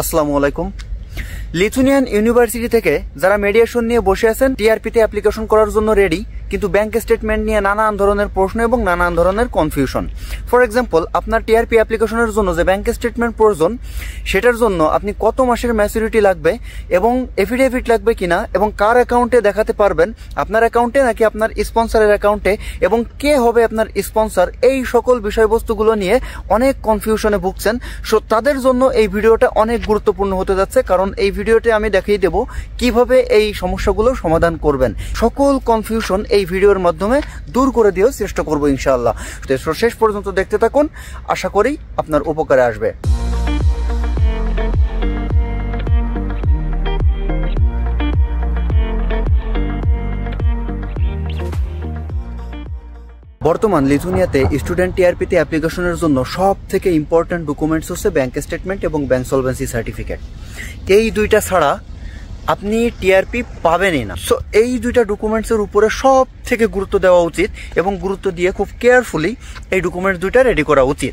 আসসালামু আলাইকুম। Lithuanian university থেকে যারা মেডিয়েশন নিয়ে বসে আছেন, টিআরপিতে অ্যাপ্লিকেশন করার জন্য রেডি, কিন্তু ব্যাংক স্টেটমেন্ট নিয়ে নানান ধরনের প্রশ্ন এবং নানান ধরনের কনফিউশন। ফর এক্সাম্পল, আপনার টিআরপি অ্যাপ্লিকেশনের জন্য যে ব্যাংক স্টেটমেন্ট প্রয়োজন, সেটার জন্য আপনি কত মাসের ম্যাচুরিটি লাগবে এবং এফিডেভিট লাগবে কিনা এবং কার অ্যাকাউন্টে দেখাতে পারবেন, আপনার অ্যাকাউন্টে নাকি আপনার স্পন্সরের অ্যাকাউন্টে, এবং কে হবে আপনার স্পন্সর, এই সকল বিষয়বস্তুগুলো নিয়ে অনেক কনফিউশনে ভুগছেন। সো তাদের জন্য এই ভিডিওটা অনেক গুরুত্বপূর্ণ হতে যাচ্ছে, কারণ এই ভিডিওতে আমি দেখিয়ে দেব কিভাবে এই সমস্যাগুলো সমাধান করবেন। সকল কনফিউশন এই ভিডিওর মাধ্যমে দূর করে দেওয়ার চেষ্টা করবো ইনশাআল্লাহ। তো শেষ পর্যন্ত দেখতে থাকুন, আশা করি আপনার উপকারে আসবে। বর্তমান লিথুয়ানিয়াতে স্টুডেন্ট টিআরপিতে অ্যাপ্লিকেশনের জন্য সব থেকে ইম্পর্টেন্ট ডকুমেন্টস হচ্ছে ব্যাংক স্টেটমেন্ট এবং ব্যাংক সলভেন্সি সার্টিফিকেট। এই দুইটা ছাড়া আপনি টিআরপি পাবেনই না। সো এই দুইটা ডকুমেন্টসের উপরে সব থেকে গুরুত্ব দেওয়া উচিত এবং গুরুত্ব দিয়ে খুব কেয়ারফুলি এই ডকুমেন্টস দুইটা রেডি করা উচিত,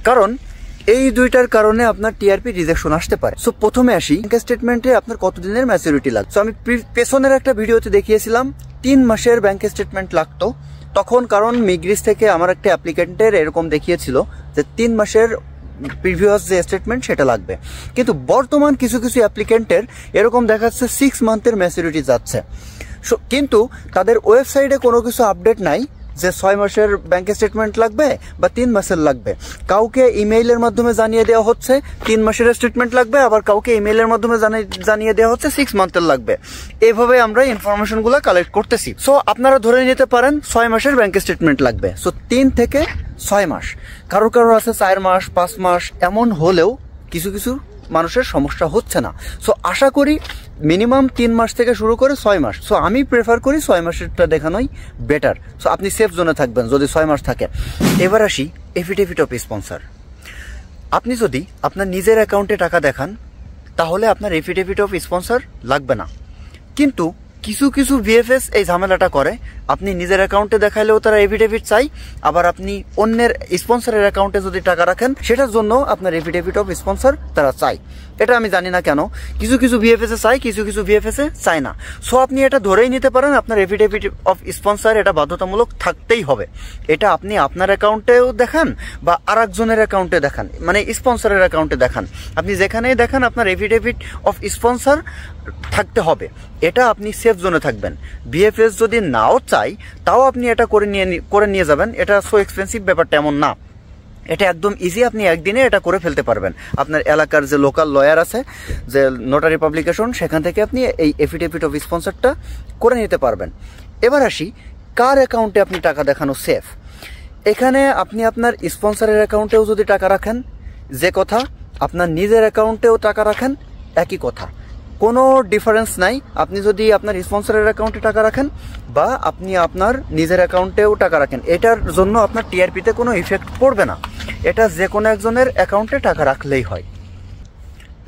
কারণ এই দুইটার কারণে আপনার টিআরপি রিজেকশন আসতে পারে। সো প্রথমে আসি, ব্যাংক স্টেটমেন্টে আপনার কতদিনের ম্যাচুরিটি লাগবে। সো আমি পেছনের একটা ভিডিওতে দেখিয়েছিলাম 3 মাসের ব্যাংক স্টেটমেন্ট লাগতো তখন, কারণ মিগ্রিস থেকে আমার একটা অ্যাপ্লিকেন্টের এরকম দেখিয়েছিল যে 3 মাসের প্রিভিয়াস যে স্টেটমেন্ট সেটা লাগবে। কিন্তু বর্তমান কিছু কিছু অ্যাপ্লিকেন্টের এরকম দেখাচ্ছে 6 মান্থের ম্যাচুরিটি যাচ্ছে। কিন্তু তাদের ওয়েবসাইটে কোনো কিছু আপডেট নাই যে 6 মাসের ব্যাংক স্টেটমেন্ট লাগবে বা 3 মাসের লাগবে। কাউকে ইমেইলের মাধ্যমে জানিয়ে দেওয়া হচ্ছে 3 মাসের স্টেটমেন্ট লাগবে, আবার কাউকে ইমেইলের মাধ্যমে জানিয়ে দেওয়া হচ্ছে 6 মান্থের লাগবে। এভাবে আমরা ইনফরমেশনগুলো কালেক্ট করতেছি। সো আপনারা ধরে নিতে পারেন 6 মাসের ব্যাংক স্টেটমেন্ট লাগবে। সো 3 থেকে 6 মাস, কারো আছে 4 মাস 5 মাস, এমন হলেও কিছু কিছু মানুষের সমস্যা হচ্ছে না। সো আশা করি মিনিমাম 3 মাস থেকে শুরু করে 6 মাস। সো আমি প্রেফার করি 6 মাসেরটা দেখানোই বেটার। সো আপনি সেফ জোনে থাকবেন যদি 6 মাস থাকে। এবার আসি এফিডেভিট অফ স্পন্সর। আপনি যদি আপনার নিজের অ্যাকাউন্টে টাকা দেখান তাহলে আপনার এফিডেভিট অফ স্পন্সর লাগবে না, কিন্তু কিছু কিছু ভিএফএস এই ঝামেলাটা করে। আপনি নিজের অ্যাকাউন্টে দেখাইলেও তারা এফিডেভিট চাই, আবার আপনি অন্যের স্পন্সরের অ্যাকাউন্টে যদি টাকা রাখেন সেটার জন্য আপনার এফিডেভিট অফ স্পন্সর তারা চাই। এটা আমি জানি না কেন, কিছু কিছু ভিএফএস এ চাই, কিছু কিছু ভিএফএস এ চায় না। সো আপনি এটা ধরেই নিতে পারেন আপনার এফিডেভিট অফ স্পন্সর এটা বাধ্যতামূলক থাকতেই হবে। এটা আপনি আপনার অ্যাকাউন্টেও দেখান বা আরেকজনের অ্যাকাউন্টে দেখান, মানে স্পন্সরের অ্যাকাউন্টে দেখান, আপনি যেখানেই দেখান আপনার এফিডেভিট অফ স্পন্সর থাকতে হবে। এটা আপনি সেফ জোনে থাকবেন। ভিএফএস যদি নাও চাই তাও আপনি এটা করে নিয়ে যাবেন। এটা সো এক্সপেন্সিভ ব্যাপারটা এমন না, এটা একদম ইজি, আপনি একদিনে এটা করে ফেলতে পারবেন। আপনার এলাকার যে লোকাল লয়ার আছে, যে নোটারি পাবলিকেশন, সেখান থেকে আপনি এই এফিডেভিট অফ স্পন্সরটা করে নিতে পারবেন। এবার আসি কার অ্যাকাউন্টে আপনি টাকা দেখানো সেফ। এখানে আপনি আপনার স্পন্সরের অ্যাকাউন্টেও যদি টাকা রাখেন যে কথা, আপনার নিজের অ্যাকাউন্টেও টাকা রাখেন একই কথা, কোনো ডিফারেন্স নাই। আপনি যদি আপনার স্পন্সরের অ্যাকাউন্টে টাকা রাখেন বা আপনি আপনার নিজের অ্যাকাউন্টেও টাকা রাখেন, এটার জন্য আপনার টিআরপিতে কোনো ইফেক্ট পড়বে না। এটা যে কোনো একজনের অ্যাকাউন্টে টাকা রাখলেই হয়।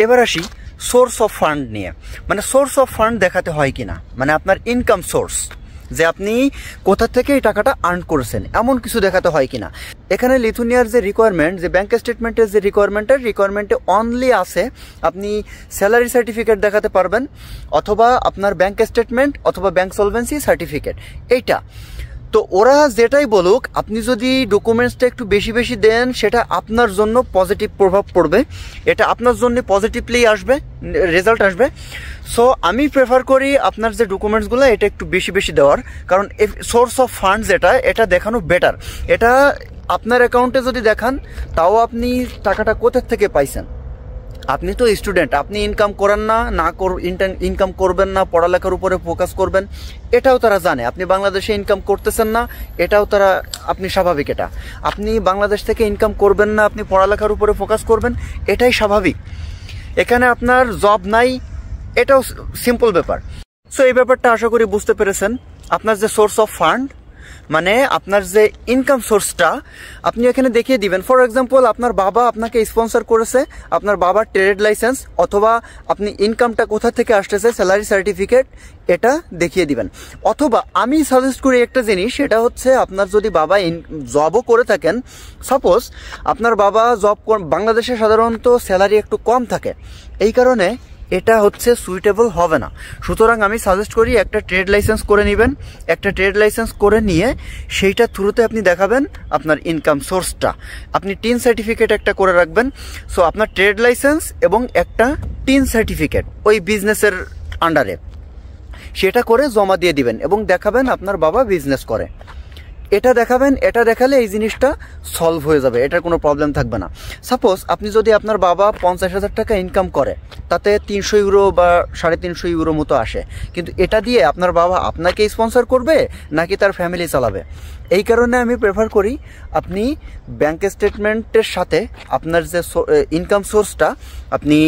এবার আসি সোর্স অফ ফান্ড নিয়ে, মানে সোর্স অফ ফান্ড দেখাতে হয় কিনা, মানে আপনার ইনকাম সোর্স, যে আপনি কোথা থেকে এই টাকাটা আর্ন করেছেন, এমন কিছু দেখাতে হয় কিনা। এখানে লিথুয়ানিয়ার যে রিকোয়ারমেন্ট, যে ব্যাংক স্টেটমেন্টের যে রিকোয়ারমেন্টে অনলি আছে আপনি স্যালারি সার্টিফিকেট দেখাতে পারবেন, অথবা আপনার ব্যাংক স্টেটমেন্ট অথবা ব্যাংক সলভেন্সি সার্টিফিকেট, এইটা। তো ওরা যেটাই বলুক, আপনি যদি ডকুমেন্টসটা একটু বেশি বেশি দেন সেটা আপনার জন্য পজিটিভ প্রভাব পড়বে, এটা আপনার জন্য পজিটিভলি আসবে, রেজাল্ট আসবে। সো আমি প্রেফার করি আপনার যে ডকুমেন্টসগুলো এটা একটু বেশি বেশি দেওয়ার, কারণ সোর্স অফ ফান্ডস এটা দেখানো বেটার। এটা আপনার অ্যাকাউন্টে যদি দেখান তাও আপনি টাকাটা কোথা থেকে পাইছেন। আপনি তো স্টুডেন্ট, আপনি ইনকাম করেন না, ইনকাম করবেন না, পড়ালেখার উপরে ফোকাস করবেন, এটাও তারা জানে। আপনি বাংলাদেশে ইনকাম করতেছেন না, এটাও তারা, আপনি স্বাভাবিক। এটা আপনি বাংলাদেশ থেকে ইনকাম করবেন না, আপনি পড়ালেখার উপরে ফোকাস করবেন, এটাই স্বাভাবিক। এখানে আপনার জব নাই, এটাও সিম্পল ব্যাপার। সো এই ব্যাপারটা আশা করি বুঝতে পেরেছেন। আপনার যে সোর্স অফ ফান্ড, মানে আপনার যে ইনকাম সোর্সটা আপনি এখানে দেখিয়ে দিবেন। ফর এক্সাম্পল, আপনার বাবা আপনাকে স্পন্সর করেছে, আপনার বাবার ট্রেড লাইসেন্স অথবা আপনি ইনকামটা কোথা থেকে আসতেছে, স্যালারি সার্টিফিকেট, এটা দেখিয়ে দিবেন। অথবা আমি সাজেস্ট করি একটা জিনিস, সেটা হচ্ছে আপনার যদি বাবা জবও করে থাকেন, সাপোজ আপনার বাবা বাংলাদেশে সাধারণত স্যালারি একটু কম থাকে, এই কারণে এটা হচ্ছে সুইটেবল হবে না। সুতরাং আমি সাজেস্ট করি একটা ট্রেড লাইসেন্স করে নেবেন। একটা ট্রেড লাইসেন্স করে নিয়ে সেইটা থ্রুতে আপনি দেখাবেন আপনার ইনকাম সোর্সটা। আপনি টিন সার্টিফিকেট একটা করে রাখবেন। সো আপনার ট্রেড লাইসেন্স এবং একটা টিন সার্টিফিকেট ওই বিজনেসের আন্ডারে, সেটা করে জমা দিয়ে দিবেন এবং দেখাবেন আপনার বাবা বিজনেস করে। এটা দেখাবেন, এটা দেখালে এই জিনিসটা সলভ হয়ে যাবে, এটার কোনো প্রবলেম থাকবে না। সাপোজ আপনি যদি আপনার বাবা 50,000 টাকা ইনকাম করে, তাতে 300 ইউরো বা 350 ইউরো মতো আসে, কিন্তু এটা দিয়ে আপনার বাবা আপনাকে স্পন্সর করবে নাকি তার ফ্যামিলি চালাবে? এই কারণে আমি প্রেফার করি আপনি ব্যাংক স্টেটমেন্টের সাথে আপনার যে ইনকাম সোর্সটা, আপনি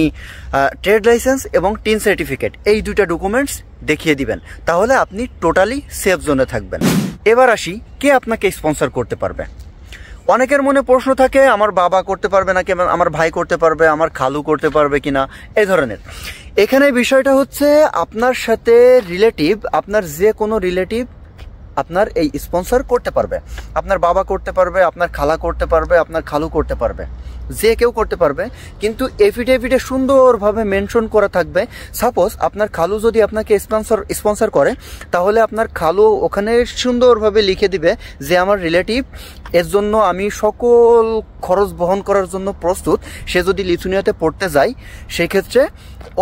ট্রেড লাইসেন্স এবং টিন সার্টিফিকেট, এই দুইটা ডকুমেন্টস দেখিয়ে দিবেন, তাহলে আপনি টোটালি সেফ জোনে থাকবেন। এবার আসি, কে আপনাকে স্পন্সর করতে পারবে। অনেকের মনে প্রশ্ন থাকে, আমার বাবা করতে পারবে নাকি, আমার ভাই করতে পারবে, আমার খালু করতে পারবে কিনা, এই ধরনের। এখানে বিষয়টা হচ্ছে আপনার সাথে রিলেটিভ, আপনার যে কোনো রিলেটিভ আপনার এই স্পন্সর করতে পারবে। আপনার বাবা করতে পারবে, আপনার খালা করতে পারবে, আপনার খালু করতে পারবে, যে কেউ করতে পারবে, কিন্তু এফিডেভিটে সুন্দরভাবে মেনশন করা থাকবে। সাপোজ আপনার খালু যদি আপনাকে স্পন্সর করে, তাহলে আপনার খালু ওখানে সুন্দরভাবে লিখে দিবে যে আমার রিলেটিভ, এর জন্য আমি সকল খরচ বহন করার জন্য প্রস্তুত। সে যদি লিথুনিয়াতে পড়তে যায়, সেক্ষেত্রে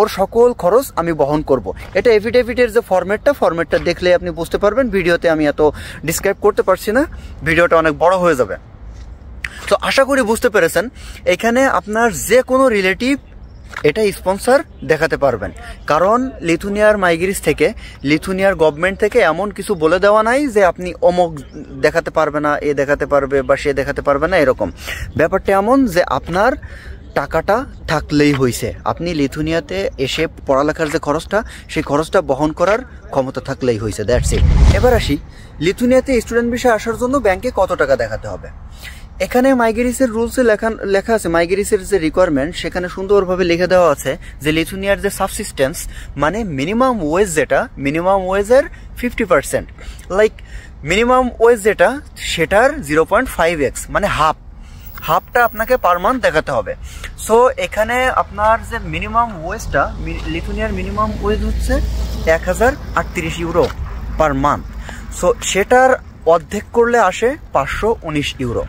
ওর সকল খরচ আমি বহন করব। এটা এফিডেভিটের যে ফরম্যাটটা দেখলে আপনি বুঝতে পারবেন। ভিডিওতে আমি এত ডিসক্রাইব করতে পারছি না, ভিডিওটা অনেক বড় হয়ে যাবে। তো আশা করি বুঝতে পেরেছেন, এখানে আপনার যে কোনো রিলেটিভ এটা স্পন্সর দেখাতে পারবেন। কারণ লিথুনিয়ার মাইগ্রিস থেকে, লিথুনিয়ার গভর্নমেন্ট থেকে এমন কিছু বলে দেওয়া নাই যে আপনি অমুক দেখাতে পারবে না, এ দেখাতে পারবে বা সে দেখাতে পারবে না, এরকম ব্যাপারটা এমন যে আপনার টাকাটা থাকলেই হয়েছে। আপনি লিথুনিয়াতে এসে পড়ালেখার যে খরচটা, সেই খরচটা বহন করার ক্ষমতা থাকলেই হয়েছে, দ্যাটস ইট। এবার আসি, লিথুনিয়াতে স্টুডেন্ট ভিসা আসার জন্য ব্যাংকে কত টাকা দেখাতে হবে। এখানে মাইগ্রিসের রুলসে লেখা আছে, মাইগ্রিসের যে রিকোয়ারমেন্ট, সেখানে সুন্দরভাবে লিখে দেওয়া আছে যে লিথুনিয়ার যে সাবসিস্টেন্স, মানে মিনিমাম ওয়েজ, যেটা মিনিমাম ওয়েজের 50%, লাইক মিনিমাম ওয়েজ যেটা, সেটার 0.5x, মানে হাফটা আপনাকে পার মান্থ দেখাতে হবে। সো এখানে আপনার যে মিনিমাম ওয়েজটা, লিথুনিয়ার মিনিমাম ওয়েজ হচ্ছে 1038 ইউরো পার মান্থ। সো সেটার অর্ধেক করলে আসে 519 ইউরো।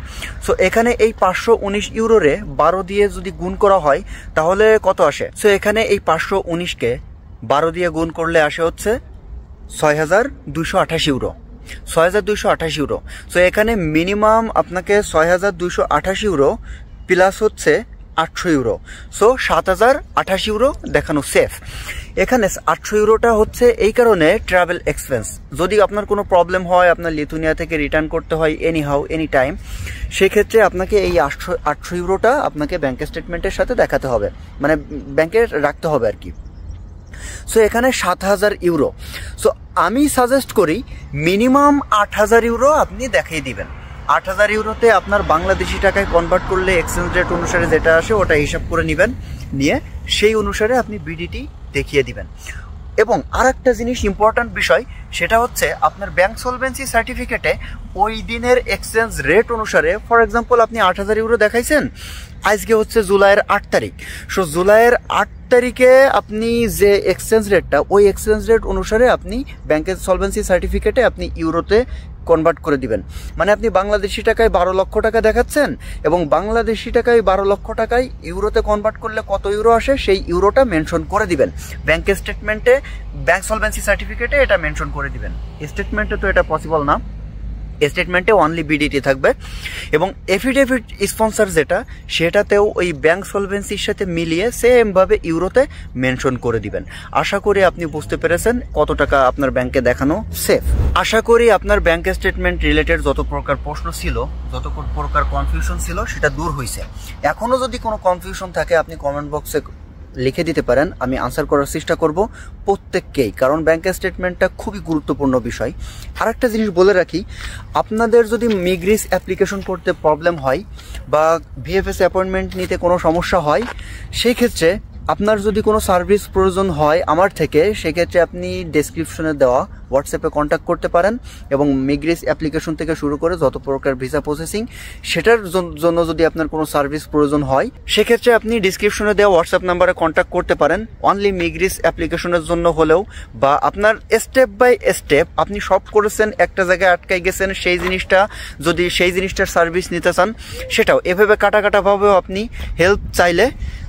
সো এখানে এই 519 ইউরোরে 12 দিয়ে যদি গুণ করা হয়, তাহলে কত আসে? সো এখানে এই 519কে 12 দিয়ে গুণ করলে আসে হচ্ছে 6228 ইউরো। 6228 ইউরো। সো এখানে মিনিমাম আপনাকে 6228 ইউরো প্লাস হচ্ছে 800 ইউরো। সো 7028 ইউরো দেখানো সেফ। এখানে 800 ইউরোটা হচ্ছে এই কারণে ট্রাভেল এক্সপেন্স। যদি আপনার কোনো প্রবলেম হয়, আপনার লিথুনিয়া থেকে রিটার্ন করতে হয় এনি টাইম, সেক্ষেত্রে আপনাকে এই 800 ইউরোটা আপনাকে ব্যাংক স্টেটমেন্টের সাথে দেখাতে হবে, মানে ব্যাংকে রাখতে হবে আর কি। সো এখানে 7000 ইউরো। সো আমি সাজেস্ট করি মিনিমাম 8000 ইউরো আপনি দেখিয়ে দিবেন। 8000 ইউরোতে আপনার বাংলাদেশি টাকায় কনভার্ট করলে এক্সচেঞ্জ রেট অনুসারে যেটা আসে ওটা হিসাব করে নেবেন, নিয়ে সেই অনুসারে আপনি বিডিটি দেখিয়ে দিবেন। এবং আর একটা জিনিস, ইম্পর্ট্যান্ট বিষয়, সেটা হচ্ছে আপনার ব্যাংক সলভেন্সি সার্টিফিকেটে ওই দিনের এক্সচেঞ্জ রেট অনুসারে, ফর এক্সাম্পল আপনি 8000 ইউরো দেখাইছেন, আজকে হচ্ছে জুলাইয়ের 8 তারিখ। সো জুলাইয়ের 8 তারিখে আপনি যে এক্সচেঞ্জ রেটটা, ওই এক্সচেঞ্জ রেট অনুসারে আপনি ব্যাংকের সলভেন্সি সার্টিফিকেটে আপনি ইউরোতে কনভার্ট করে দিবেন। মানে আপনি বাংলাদেশি টাকায় 12 লক্ষ টাকা দেখাচ্ছেন, এবং বাংলাদেশি টাকায় 12 লক্ষ টাকায় ইউরোতে কনভার্ট করলে কত ইউরো আসে সেই ইউরোটা মেনশন করে দিবেন ব্যাংকের স্টেটমেন্টে, ব্যাংক সলভেন্সি সার্টিফিকেটে এটা মেনশন করে দিবেন। স্টেটমেন্টে তো এটা পসিবল না, স্টেটমেন্টে অনলি বিডিটি থাকবে। এবং এফিডেভিট স্পন্সর যেটা, সেটাতেও ওই ব্যাংক সলভেন্সির সাথে মিলিয়ে সেমভাবে ইউরোতে মেনশন করে দিবেন। আশা করি আপনি বুঝতে পেরেছেন কত টাকা আপনার ব্যাংকে দেখানো সেফ। আশা করি আপনার ব্যাংক স্টেটমেন্ট রিলেটেড যত প্রকার প্রশ্ন ছিল, যত প্রকার কনফিউশন ছিল, সেটা দূর হয়েছে। এখনও যদি কোনো কনফিউশন থাকে আপনি কমেন্ট বক্সে লিখে দিতে পারেন, আমি আনসার করার চেষ্টা করব প্রত্যেককেই, কারণ ব্যাংক স্টেটমেন্টটা খুবই গুরুত্বপূর্ণ বিষয়। আর একটা জিনিস বলে রাখি, আপনাদের যদি মিগ্রিস অ্যাপ্লিকেশন করতে প্রবলেম হয় বা ভিএফএস অ্যাপয়েন্টমেন্ট নিতে কোনো সমস্যা হয়, সেই ক্ষেত্রে আপনার যদি কোনো সার্ভিস প্রয়োজন হয় আমার থেকে, সেক্ষেত্রে আপনি ডেসক্রিপশনে দেওয়া হোয়াটসঅ্যাপে কন্ট্যাক্ট করতে পারেন এবং মিগ্রিস অ্যাপ্লিকেশন থেকে শুরু করে যত প্রকার ভিসা প্রসেসিং সেটার জন্য যদি আপনার কোনো সার্ভিস প্রয়োজন হয়, সেক্ষেত্রে আপনি ডিসক্রিপশনে দেওয়া হোয়াটসঅ্যাপ নাম্বারে কন্ট্যাক্ট করতে পারেন। অনলি মিগ্রিস অ্যাপ্লিকেশনের জন্য হলেও, বা আপনার স্টেপ বাই স্টেপ আপনি সব করেছেন, একটা জায়গায় আটকাই গেছেন, সেই জিনিসটার সার্ভিস নিতে চান, সেটাও এভাবে কাটাভাবেও আপনি হেল্প চাইলে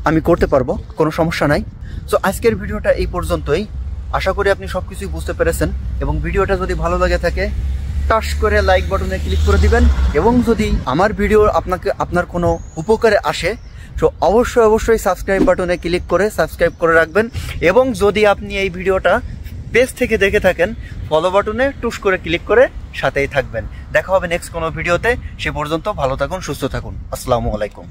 আমি করতে পারবো, কোনো সমস্যা নাই। সো আজকের ভিডিওটা এই পর্যন্তই। আশা করি আপনি সব কিছুই বুঝতে পেরেছেন, এবং ভিডিওটা যদি ভালো লাগে থাকে টাচ করে লাইক বাটনে ক্লিক করে দিবেন, এবং যদি আমার ভিডিও আপনার কোনো উপকারে আসে তো অবশ্যই সাবস্ক্রাইব বাটনে ক্লিক করে সাবস্ক্রাইব করে রাখবেন, এবং যদি আপনি এই ভিডিওটা পেজ থেকে দেখে থাকেন ফলো বাটনে টুস করে ক্লিক করে সাথেই থাকবেন। দেখা হবে নেক্সট কোনো ভিডিওতে, সে পর্যন্ত ভালো থাকুন, সুস্থ থাকুন। আসসালামু আলাইকুম।